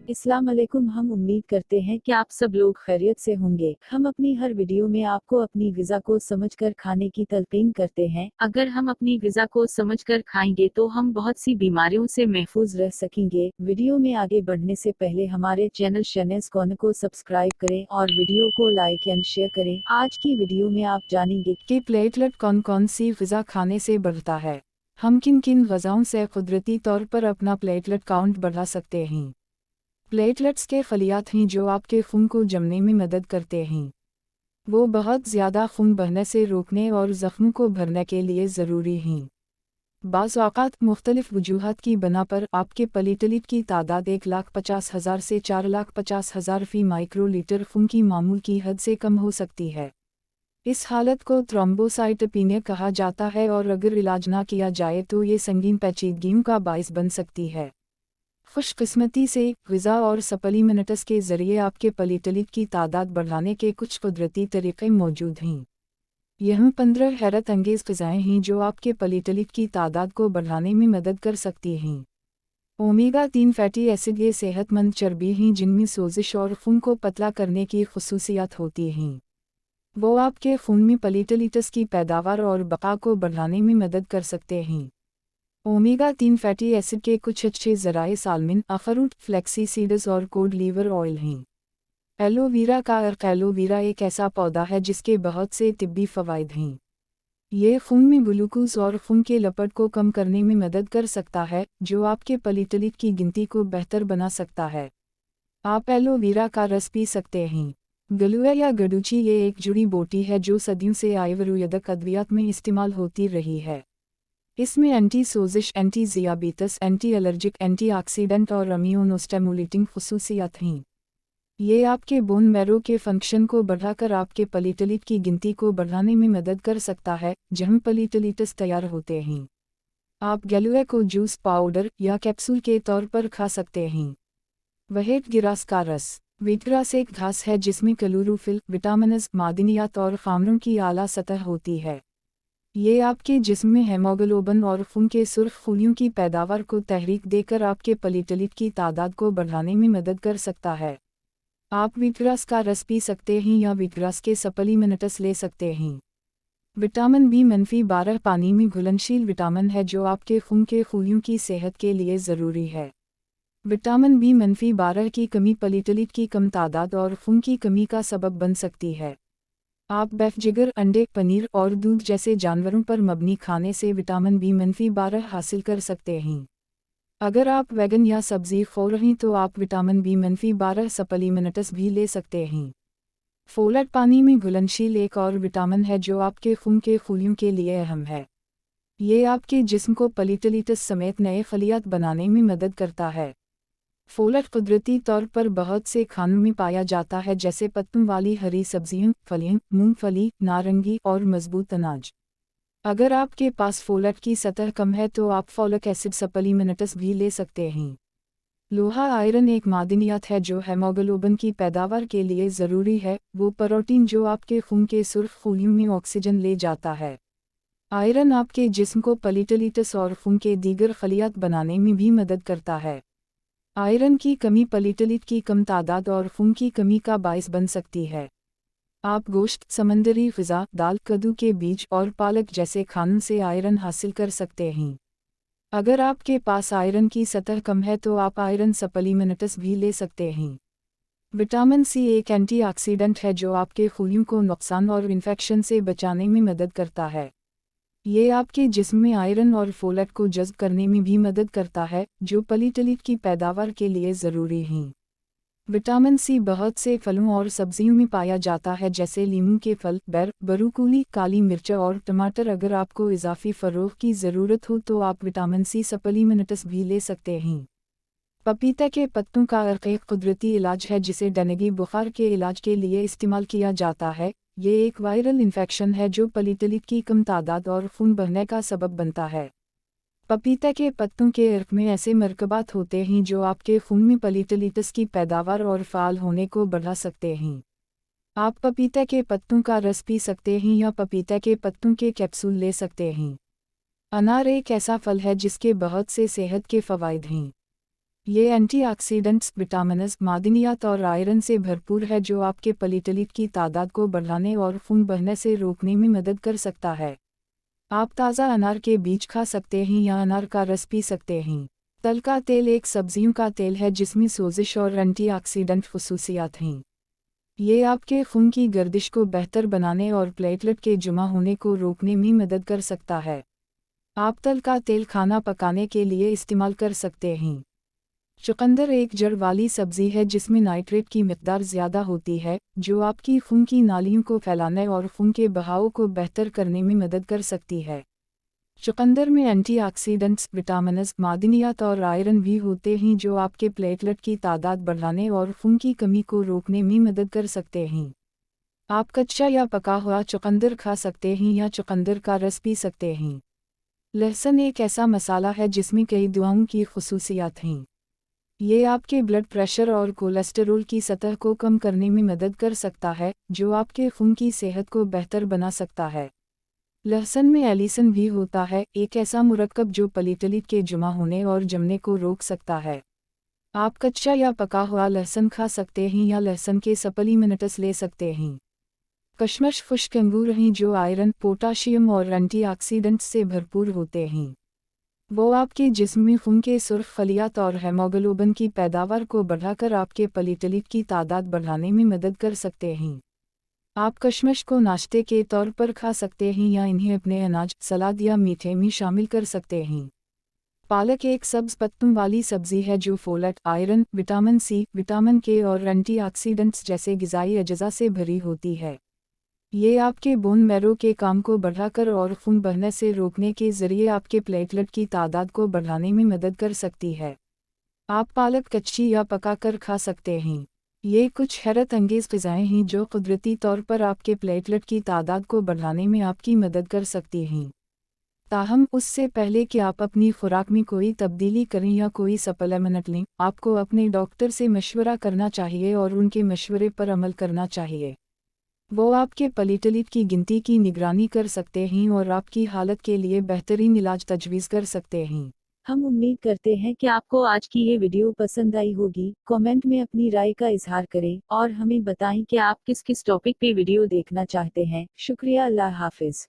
अस्सलाम वालेकुम। हम उम्मीद करते हैं कि आप सब लोग खैरियत से होंगे। हम अपनी हर वीडियो में आपको अपनी ग़िज़ा को समझकर खाने की तलक़ीन करते हैं। अगर हम अपनी ग़िज़ा को समझकर खाएंगे तो हम बहुत सी बीमारियों से महफूज रह सकेंगे। वीडियो में आगे बढ़ने से पहले हमारे चैनल शहनाज़ कॉर्नर को सब्सक्राइब करें और वीडियो को लाइक एंड शेयर करें। आज की वीडियो में आप जानेंगे कि प्लेटलेट कौन कौन सी ग़िज़ा खाने से बढ़ता है। हम किन किन ग़िज़ाओं से कुदरती तौर पर अपना प्लेटलेट काउंट बढ़ा सकते हैं। प्लेटलेट्स के खलियात हैं जो आपके खून को जमने में मदद करते हैं। वो बहुत ज़्यादा खून बहने से रोकने और ज़ख्मों को भरने के लिए ज़रूरी हैं। बाज़ औक़ात मुख्तलिफ़ वजूहात की बना पर आपके प्लेटलेट की तादाद 1,50,000 से 4,50,000 फ़ी माइक्रोलीटर खून की मामूल की हद से कम हो सकती है। इस हालत को थ्रोम्बोसाइटोपेनिया कहा जाता है और अगर इलाज ना किया जाए तो ये संगीन पेचीदगियों का बाइस बन सकती है। खुशकिस्मती से ग़िज़ा और सप्लीमेंट्स के ज़रिए आपके प्लेटलेट की तादाद बढ़ाने के कुछ कुदरती तरीक़े मौजूद हैं। यह 15 हैरत अंगेज़ ग़िज़ाएँ हैं जो आपके प्लेटलेट की तादाद को बढ़ाने में मदद कर सकती हैं। ओमेगा 3 फैटी एसिड ये सेहतमंद चर्बी हैं जिनमें सोजिश और खून को पतला करने की ख़ुसूसियात होती हैं। वो आपके खून में प्लेटलेट्स की पैदावार और बक़ा को बढ़ाने में मदद कर सकते हैं। ओमेगा 3 फैटी एसिड के कुछ अच्छे ज़राए सालमिन, अखरोट, फ्लैक्सी सीड्स और कोड लीवर ऑयल हैं। एलोवेरा का अर्क एलोवेरा एक ऐसा पौधा है जिसके बहुत से तिब्बी फ़वाइद हैं। ये खून में ग्लूकोज और खून के लपट को कम करने में मदद कर सकता है, जो आपके प्लेटलेट की गिनती को बेहतर बना सकता है। आप एलोवेरा का रस पी सकते हैं। गलुआ या गडूची ये एक जुड़ी बूटी है जो सदियों से आयुर्वेदिक अद्वियात में इस्तेमाल होती रही है। इसमें एंटी सोजिश, एंटी ज़ियाबीतस, एंटी एलर्जिक, एंटीऑक्सीडेंट और इम्यूनोस्टिमुलेटिंग ख़ुसूसियात हैं। ये आपके बोन मैरो के फंक्शन को बढ़ाकर आपके प्लेटलेट की गिनती को बढ़ाने में मदद कर सकता है, जहाँ प्लेटलेट्स तैयार होते हैं। आप गलुआ को जूस, पाउडर या कैप्सूल के तौर पर खा सकते हैं। व्हीट ग्रास का रस। व्हीटग्रास एक घास है जिसमें क्लोरोफिल, विटामिन्स, मादनियात और ख़ामरों की आला सतह होती है। ये आपके जिस्म में हेमोग्लोबिन और खून के सुर्ख खूनियों की पैदावार को तहरीक देकर आपके प्लेटलेट की तादाद को बढ़ाने में मदद कर सकता है। आप व्हीटग्रास का रस पी सकते हैं या व्हीटग्रास के सप्लीमेंट्स ले सकते हैं। विटामिन B-12 पानी में घुलनशील विटामिन है जो आपके खून के खूनियों की सेहत के लिए ज़रूरी है। विटामिन B-12 की कमी प्लेटलेट की कम तादाद और खून की कमी का सबब बन सकती है। आप बीफ, जिगर, अंडे, पनीर और दूध जैसे जानवरों पर मबनी खाने से विटामिन B-12 हासिल कर सकते हैं। अगर आप वेगन या सब्ज़ी खौर हैं तो आप विटामिन B-12 सप्लीमेंट्स भी ले सकते हैं। फोलेट पानी में घुलनशील एक और विटामिन है जो आपके खून के खूनियों के लिए अहम है। ये आपके जिस्म को प्लेटलेट्स समेत नए खलियात बनाने में मदद करता है। फोलेट कुदरती तौर पर बहुत से खानों में पाया जाता है जैसे पत्तों वाली हरी सब्जियां, फलियां, मूंगफली, नारंगी और मजबूत अनाज। अगर आपके पास फोलेट की सतह कम है तो आप फोलिक एसिड सप्लीमेंट्स भी ले सकते हैं। लोहा आयरन एक मादनियात है जो हेमोग्लोबिन की पैदावार के लिए ज़रूरी है, वो प्रोटीन जो आपके खून के सुर्ख खूनियों में ऑक्सीजन ले जाता है। आयरन आपके जिस्म को प्लेटलेट्स और खून के दीगर खलियात बनाने में भी मदद करता है। आयरन की कमी प्लेटलेट की कम तादाद और खून की कमी का बायस बन सकती है। आप गोश्त, समंदरी ग़िज़ा, दाल, कद्दू के बीज और पालक जैसे खानों से आयरन हासिल कर सकते हैं। अगर आपके पास आयरन की सतह कम है तो आप आयरन सप्लीमेंट्स भी ले सकते हैं। विटामिन C एक एंटीऑक्सीडेंट है जो आपके खूनियों को नुकसान और इन्फेक्शन से बचाने में मदद करता है। ये आपके जिस्म में आयरन और फोलेट को जज़्ब करने में भी मदद करता है, जो प्लेटलेट की पैदावार के लिए ज़रूरी हैं। विटामिन C बहुत से फलों और सब्जियों में पाया जाता है जैसे लीमू के फल, बैर, बरूकुली, काली मिर्च और टमाटर। अगर आपको इजाफी फ़रोग़ की ज़रूरत हो तो आप विटामिन C सप्लीमेंट्स भी ले सकते हैं। पपीता के पत्तों का अर्क एक कुदरती इलाज है जिसे डेंगू बुखार के इलाज के लिए इस्तेमाल किया जाता है। ये एक वायरल इन्फेक्शन है जो प्लेटलेट की कम तादाद और खून बहने का सबब बनता है। पपीता के पत्तों के अर्क में ऐसे मरकबात होते हैं जो आपके खून में प्लेटलेट्स की पैदावार और फ़ाल होने को बढ़ा सकते हैं। आप पपीता के पत्तों का रस पी सकते हैं या पपीता के पत्तों के कैप्सूल ले सकते हैं। अनार एक ऐसा फल है जिसके बहुत से सेहत के फ़वाइद हैं। ये एंटीऑक्सीडेंट्स विटामिन्स, मादनियात और आयरन से भरपूर है जो आपके प्लेटलेट की तादाद को बढ़ाने और खून बहने से रोकने में मदद कर सकता है। आप ताज़ा अनार के बीज खा सकते हैं या अनार का रस पी सकते हैं। तल का तेल एक सब्जियों का तेल है जिसमें सोजिश और एंटीऑक्सीडेंट खसूसियात हैं। ये आपके खून की गर्दिश को बेहतर बनाने और प्लेटलेट के जमा होने को रोकने में मदद कर सकता है। आप तल का तेल खाना पकाने के लिए इस्तेमाल कर सकते हैं। चुकंदर एक जड़ वाली सब्जी है जिसमें नाइट्रेट की मिकदार ज़्यादा होती है, जो आपकी खून की नालियों को फैलाने और खून के बहाव को बेहतर करने में मदद कर सकती है। चुकंदर में एंटीऑक्सीडेंट्स, विटामिन्स, मादनियात और आयरन भी होते हैं जो आपके प्लेटलेट की तादाद बढ़ाने और खून की कमी को रोकने में मदद कर सकते हैं। आप कच्चा या पका हुआ चुकंदर खा सकते हैं या चुकंदर का रस पी सकते हैं। लहसुन एक ऐसा मसाला है जिसमें कई दवाओं की खसूसियात हैं। ये आपके ब्लड प्रेशर और कोलेस्टेरोल की सतह को कम करने में मदद कर सकता है, जो आपके खून की सेहत को बेहतर बना सकता है। लहसुन में एलिसन भी होता है, एक ऐसा मुरक्कब जो प्लेटलेट के जमा होने और जमने को रोक सकता है। आप कच्चा या पका हुआ लहसुन खा सकते हैं या लहसुन के सप्लीमेंट्स ले सकते हैं। कशमश खुश्क अंगूर हैं जो आयरन, पोटाशियम और एंटीऑक्सीडेंट्स से भरपूर होते हैं। वो आपके जिस्म में खून के सुर्ख खलियात और हेमोग्लोबिन की पैदावार को बढ़ाकर आपके प्लेटलेट की तादाद बढ़ाने में मदद कर सकते हैं। आप कशमश को नाश्ते के तौर पर खा सकते हैं या इन्हें अपने अनाज, सलाद या मीठे में शामिल कर सकते हैं। पालक एक सब्ज पत्तों वाली सब्जी है जो folate, iron, vitamin C, vitamin K और एंटीऑक्सीडेंट्स जैसे ग़िज़ाई अज्जा से भरी होती है। ये आपके बोन मैरो के काम को बढ़ाकर और खून बहने से रोकने के ज़रिए आपके प्लेटलेट की तादाद को बढ़ाने में मदद कर सकती है। आप पालक कच्ची या पकाकर खा सकते हैं। ये कुछ हैरत अंगेज़ ग़िज़ाएँ हैं जो कुदरती तौर पर आपके प्लेटलेट की तादाद को बढ़ाने में आपकी मदद कर सकती हैं। ताहम उससे पहले कि आप अपनी खुराक में कोई तब्दीली करें या कोई सप्लीमेंट लें, आपको अपने डॉक्टर से मशवरा करना चाहिए और उनके मशवरे पर अमल करना चाहिए। वो आपके प्लेटलेट की गिनती की निगरानी कर सकते हैं और आपकी हालत के लिए बेहतरीन इलाज तजवीज़ कर सकते हैं। हम उम्मीद करते हैं कि आपको आज की ये वीडियो पसंद आई होगी। कमेंट में अपनी राय का इजहार करें और हमें बताएं कि आप किस किस टॉपिक पे वीडियो देखना चाहते हैं। शुक्रिया, अल्लाह हाफिज।